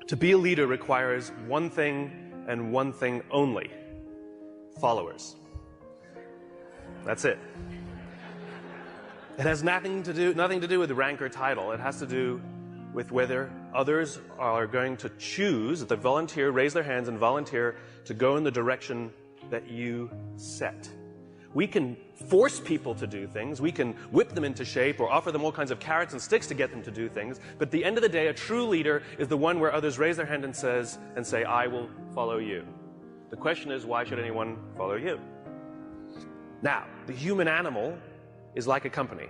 To be a leader requires one thing and one thing only: followers. That's it. It has nothing to do with rank or title. It has to do with whether others are going to choose, that they volunteer, raise their hands and volunteer to go in the direction that you set. We can force people to do things, we can whip them into shape or offer them all kinds of carrots and sticks to get them to do things, but at the end of the day, a true leader is the one where others raise their hand and say, I will follow you. The question is, why should anyone follow you? Now, the human animal is like a company.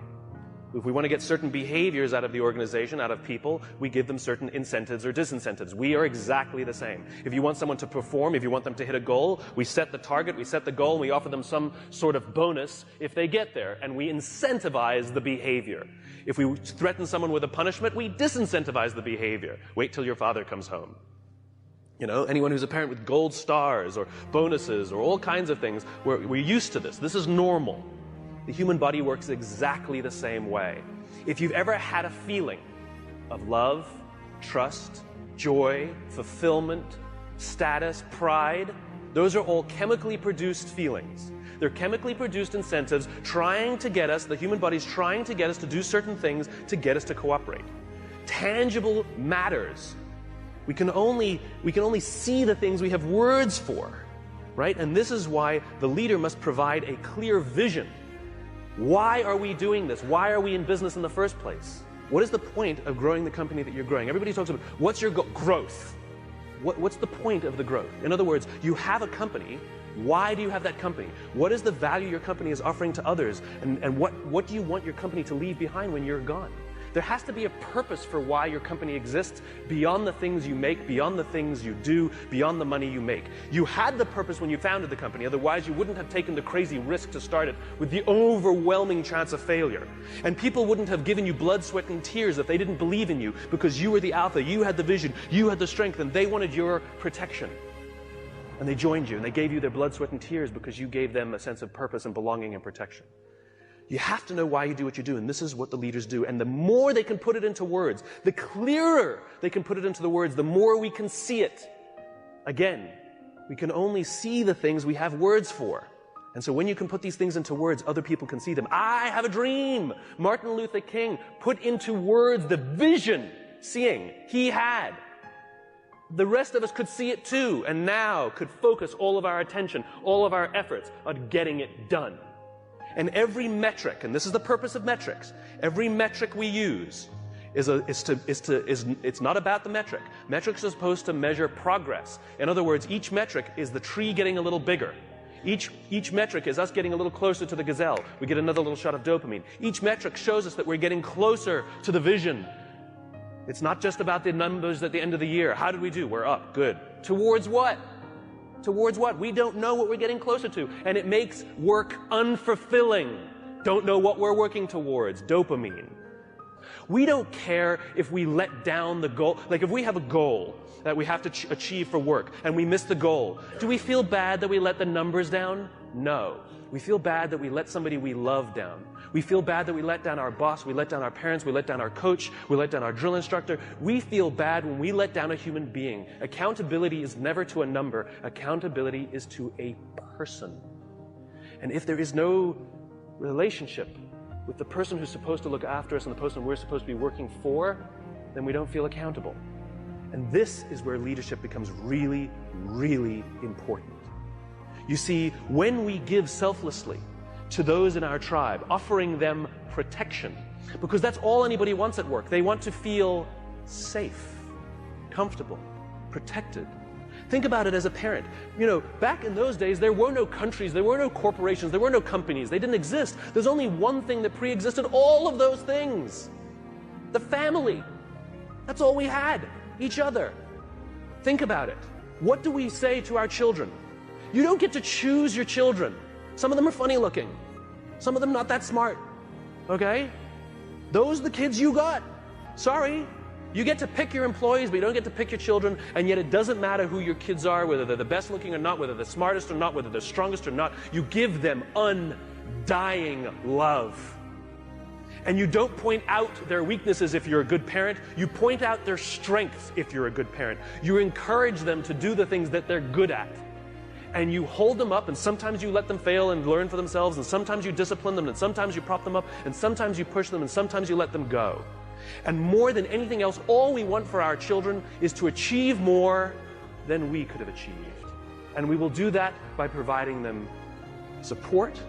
If we want to get certain behaviors out of the organization, out of people, we give them certain incentives or disincentives. We are exactly the same. If you want someone to perform, if you want them to hit a goal, we set the target, we set the goal, and we offer them some sort of bonus if they get there, and we incentivize the behavior. If we threaten someone with a punishment, we disincentivize the behavior. Wait till your father comes home. You know, anyone who's a parent with gold stars or bonuses or all kinds of things, we're used to this. This is normal. The human body works exactly the same way. If you've ever had a feeling of love, trust, joy, fulfillment, status, pride, those are all chemically produced feelings. They're chemically produced incentives trying to get us, the human body's trying to get us to do certain things to get us to cooperate. Tangible matters. We can only see the things we have words for, right? And this is why the leader must provide a clear vision. Why are we doing this? Why are we in business in the first place? What is the point of growing the company that you're growing? Everybody talks about, what's your growth? What's the point of the growth? In other words, you have a company. Why do you have that company? What is the value your company is offering to others? And what do you want your company to leave behind when you're gone? There has to be a purpose for why your company exists beyond the things you make, beyond the things you do, beyond the money you make. You had the purpose when you founded the company, otherwise you wouldn't have taken the crazy risk to start it with the overwhelming chance of failure. And people wouldn't have given you blood, sweat, and tears if they didn't believe in you, because you were the alpha, you had the vision, you had the strength, and they wanted your protection. And they joined you, and they gave you their blood, sweat, and tears because you gave them a sense of purpose and belonging and protection. You have to know why you do what you do, and this is what the leaders do. And the more they can put it into words, the clearer they can put it into the words, the more we can see it. Again, we can only see the things we have words for. And so when you can put these things into words, other people can see them. I have a dream. Martin Luther King put into words the vision, seeing, he had. The rest of us could see it too, and now could focus all of our attention, all of our efforts on getting it done. And every metric, and this is the purpose of metrics, every metric we use it's not about the metric. Metrics are supposed to measure progress. In other words, each metric is the tree getting a little bigger. Each metric is us getting a little closer to the gazelle. We get another little shot of dopamine. Each metric shows us that we're getting closer to the vision. It's not just about the numbers at the end of the year. How did we do? We're up. Good. Towards what? Towards what? We don't know what we're getting closer to. And it makes work unfulfilling. Don't know what we're working towards. Dopamine. We don't care if we let down the goal. Like if we have a goal that we have to achieve for work and we miss the goal, do we feel bad that we let the numbers down? No. We feel bad that we let somebody we love down. We feel bad that we let down our boss, we let down our parents, we let down our coach, we let down our drill instructor. We feel bad when we let down a human being. Accountability is never to a number. Accountability is to a person. And if there is no relationship with the person who's supposed to look after us and the person we're supposed to be working for, then we don't feel accountable. And this is where leadership becomes really, really important. You see, when we give selflessly to those in our tribe, offering them protection, because that's all anybody wants at work. They want to feel safe, comfortable, protected. Think about it as a parent. You know, back in those days, there were no countries, there were no corporations, there were no companies. They didn't exist. There's only one thing that pre-existed all of those things. The family. That's all we had. Each other. Think about it. What do we say to our children? You don't get to choose your children. Some of them are funny looking. Some of them not that smart. Okay? Those are the kids you got. Sorry. You get to pick your employees, but you don't get to pick your children, and yet it doesn't matter who your kids are, whether they're the best looking or not, whether they're the smartest or not, whether they're strongest or not. You give them undying love. And you don't point out their weaknesses if you're a good parent. You point out their strengths if you're a good parent. You encourage them to do the things that they're good at. And you hold them up, and sometimes you let them fail and learn for themselves, and sometimes you discipline them, and sometimes you prop them up, and sometimes you push them, and sometimes you let them go. And more than anything else, all we want for our children is to achieve more than we could have achieved. And we will do that by providing them support,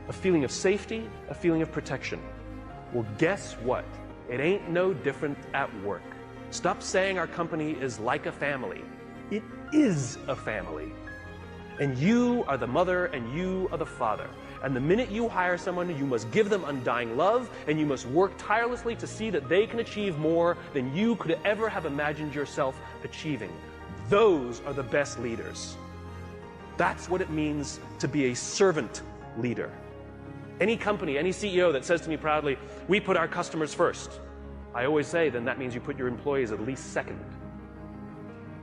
a feeling of safety, a feeling of protection. Well, guess what? It ain't no different at work. Stop saying our company is like a family. It is a family. And you are the mother and you are the father. And the minute you hire someone, you must give them undying love, and you must work tirelessly to see that they can achieve more than you could ever have imagined yourself achieving. Those are the best leaders. That's what it means to be a servant leader. Any company, any CEO that says to me proudly, we put our customers first, I always say, then that means you put your employees at least second.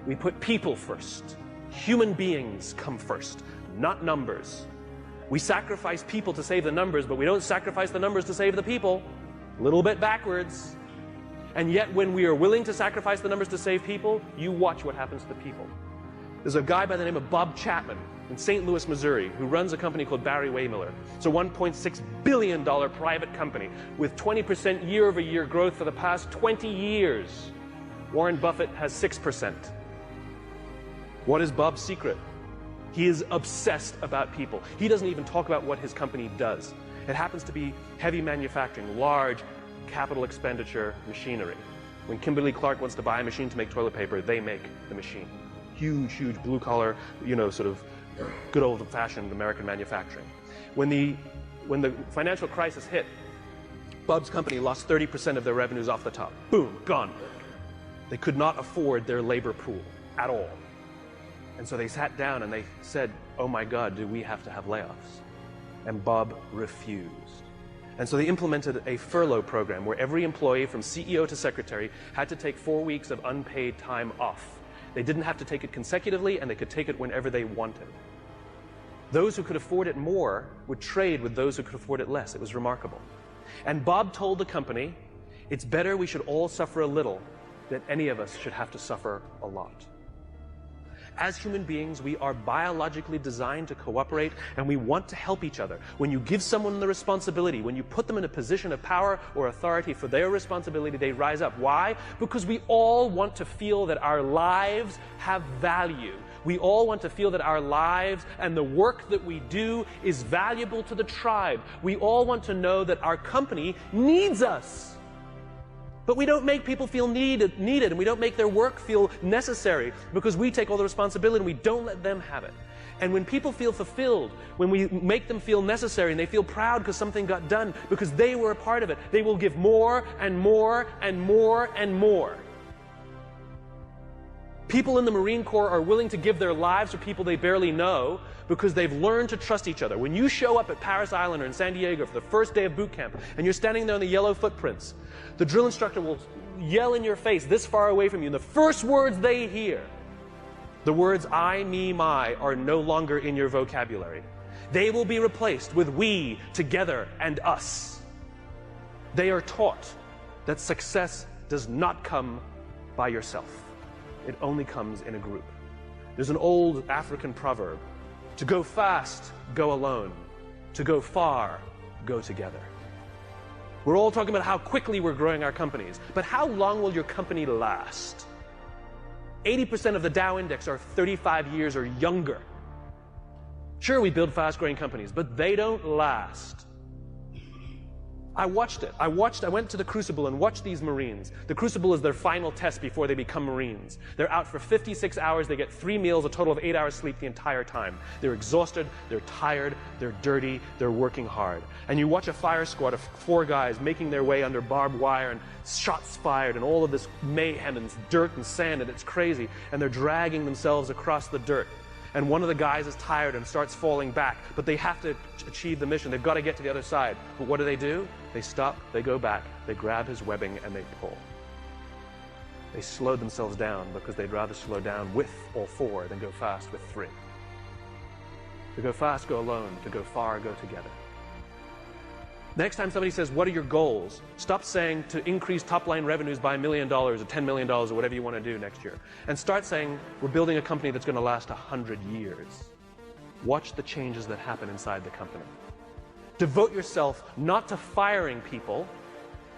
We put people first. Human beings come first, not numbers. We sacrifice people to save the numbers, but we don't sacrifice the numbers to save the people. A little bit backwards. And yet when we are willing to sacrifice the numbers to save people, you watch what happens to the people. There's a guy by the name of Bob Chapman in St. Louis, Missouri, who runs a company called Barry Waymiller. It's a $1.6 billion private company with 20% year-over-year growth for the past 20 years. Warren Buffett has 6%. What is Bob's secret? He is obsessed about people. He doesn't even talk about what his company does. It happens to be heavy manufacturing, large capital expenditure machinery. When Kimberly-Clark wants to buy a machine to make toilet paper, they make the machine. Huge, huge blue-collar, sort of good old-fashioned American manufacturing. When the financial crisis hit, Bob's company lost 30% of their revenues off the top. Boom, gone. They could not afford their labor pool at all. And so they sat down and they said, oh my God, do we have to have layoffs? And Bob refused. And so they implemented a furlough program where every employee from CEO to secretary had to take 4 weeks of unpaid time off. They didn't have to take it consecutively, and they could take it whenever they wanted. Those who could afford it more would trade with those who could afford it less. It was remarkable. And Bob told the company, it's better we should all suffer a little than any of us should have to suffer a lot. As human beings, we are biologically designed to cooperate, and we want to help each other. When you give someone the responsibility, when you put them in a position of power or authority for their responsibility, they rise up. Why? Because we all want to feel that our lives have value. We all want to feel that our lives and the work that we do is valuable to the tribe. We all want to know that our company needs us. But we don't make people feel needed, and we don't make their work feel necessary because we take all the responsibility and we don't let them have it. And when people feel fulfilled, when we make them feel necessary and they feel proud because something got done, because they were a part of it, they will give more and more and more and more. People in the Marine Corps are willing to give their lives for people they barely know because they've learned to trust each other. When you show up at Paris Island or in San Diego for the first day of boot camp and you're standing there on the yellow footprints, the drill instructor will yell in your face this far away from you, and the first words they hear, the words I, me, my, are no longer in your vocabulary. They will be replaced with we, together, and us. They are taught that success does not come by yourself. It only comes in a group. There's an old African proverb, to go fast, go alone. To go far, go together. We're all talking about how quickly we're growing our companies, but how long will your company last? 80% of the Dow Index are 35 years or younger. Sure, we build fast-growing companies, but they don't last. I watched it. I went to the Crucible and watched these Marines. The Crucible is their final test before they become Marines. They're out for 56 hours. They get 3 meals, a total of 8 hours sleep the entire time. They're exhausted, they're tired, they're dirty, they're working hard. And you watch a fire squad of 4 guys making their way under barbed wire and shots fired and all of this mayhem and dirt and sand, and it's crazy. And they're dragging themselves across the dirt. And one of the guys is tired and starts falling back, but they have to achieve the mission. They've got to get to the other side. But what do? They stop, they go back, they grab his webbing, and they pull. They slow themselves down because they'd rather slow down with all 4 than go fast with 3. To go fast, go alone. To go far, go together. Next time somebody says, what are your goals? Stop saying to increase top-line revenues by $1 million or $10 million or whatever you want to do next year. And start saying, we're building a company that's going to last 100 years. Watch the changes that happen inside the company. Devote yourself not to firing people,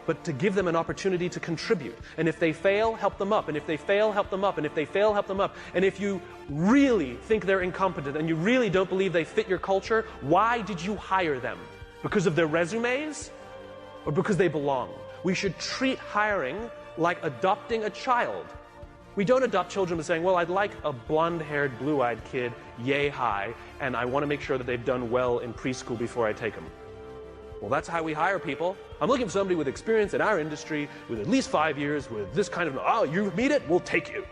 but to give them an opportunity to contribute. And if they fail, help them up. And if they fail, help them up. And if they fail, help them up. And if you really think they're incompetent and you really don't believe they fit your culture, why did you hire them? Because of their resumes or because they belong? We should treat hiring like adopting a child. We don't adopt children by saying, well, I'd like a blonde-haired, blue-eyed kid, yay high, and I want to make sure that they've done well in preschool before I take them. Well, that's how we hire people. I'm looking for somebody with experience in our industry, with at least 5 years, with this kind of, oh, you meet it, we'll take you.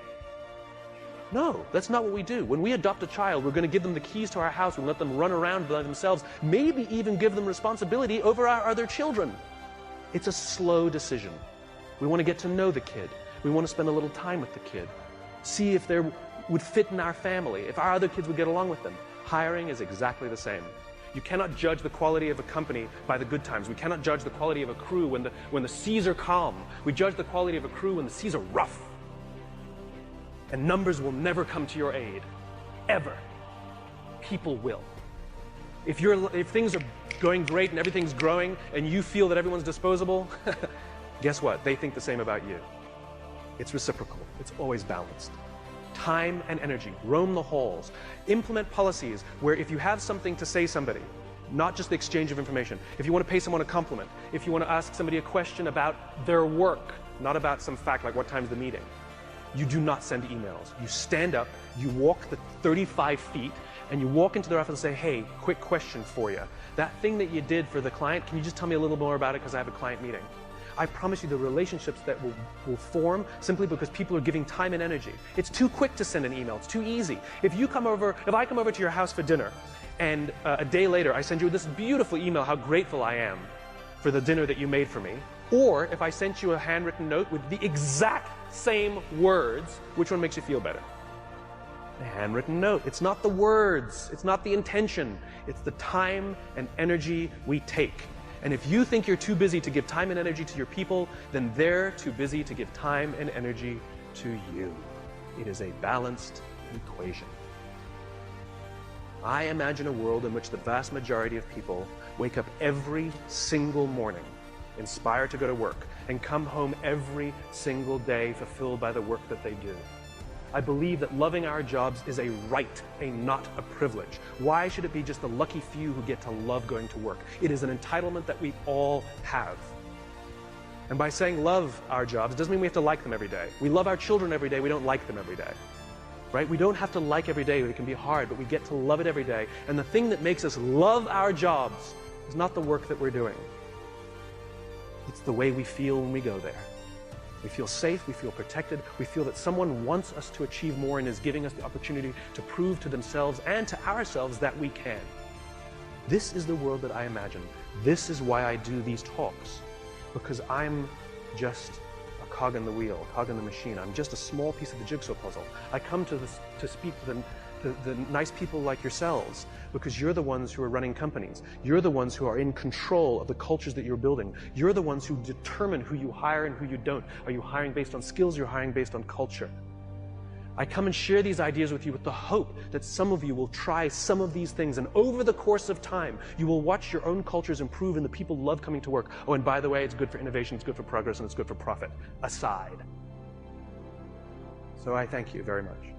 No, that's not what we do. When we adopt a child, we're going to give them the keys to our house and let them run around by themselves, maybe even give them responsibility over our other children. It's a slow decision. We want to get to know the kid. We want to spend a little time with the kid. See if they would fit in our family, if our other kids would get along with them. Hiring is exactly the same. You cannot judge the quality of a company by the good times. We cannot judge the quality of a crew when the seas are calm. We judge the quality of a crew when the seas are rough. And numbers will never come to your aid, ever. People will. If things are going great and everything's growing and you feel that everyone's disposable, guess what? They think the same about you. It's reciprocal. It's always balanced. Time and energy. Roam the halls. Implement policies where if you have something to say somebody, not just the exchange of information, if you want to pay someone a compliment, if you want to ask somebody a question about their work, not about some fact like what time's the meeting, you do not send emails. You stand up, you walk the 35 feet, and you walk into their office and say, hey, quick question for you. That thing that you did for the client, can you just tell me a little more about it because I have a client meeting? I promise you the relationships that will form simply because people are giving time and energy. It's too quick to send an email. It's too easy. If I come over to your house for dinner and a day later I send you this beautiful email how grateful I am for the dinner that you made for me, or if I sent you a handwritten note with the exact same words, which one makes you feel better? The handwritten note. It's not the words. It's not the intention. It's the time and energy we take. And if you think you're too busy to give time and energy to your people, then they're too busy to give time and energy to you. It is a balanced equation. I imagine a world in which the vast majority of people wake up every single morning inspired to go to work and come home every single day fulfilled by the work that they do. I believe that loving our jobs is a right, not a privilege. Why should it be just the lucky few who get to love going to work? It is an entitlement that we all have. And by saying love our jobs, it doesn't mean we have to like them every day. We love our children every day, we don't like them every day. Right? We don't have to like every day, it can be hard, but we get to love it every day. And the thing that makes us love our jobs is not the work that we're doing. It's the way we feel when we go there. We feel safe, we feel protected, we feel that someone wants us to achieve more and is giving us the opportunity to prove to themselves and to ourselves that we can. This is the world that I imagine. This is why I do these talks, because I'm just a cog in the wheel, a cog in the machine. I'm just a small piece of the jigsaw puzzle. I come to speak to the nice people like yourselves, because you're the ones who are running companies. You're the ones who are in control of the cultures that you're building. You're the ones who determine who you hire and who you don't. Are you hiring based on skills? You're hiring based on culture. I come and share these ideas with you with the hope that some of you will try some of these things, and over the course of time, you will watch your own cultures improve and the people love coming to work. Oh, and by the way, it's good for innovation, it's good for progress, and it's good for profit. Aside. So I thank you very much.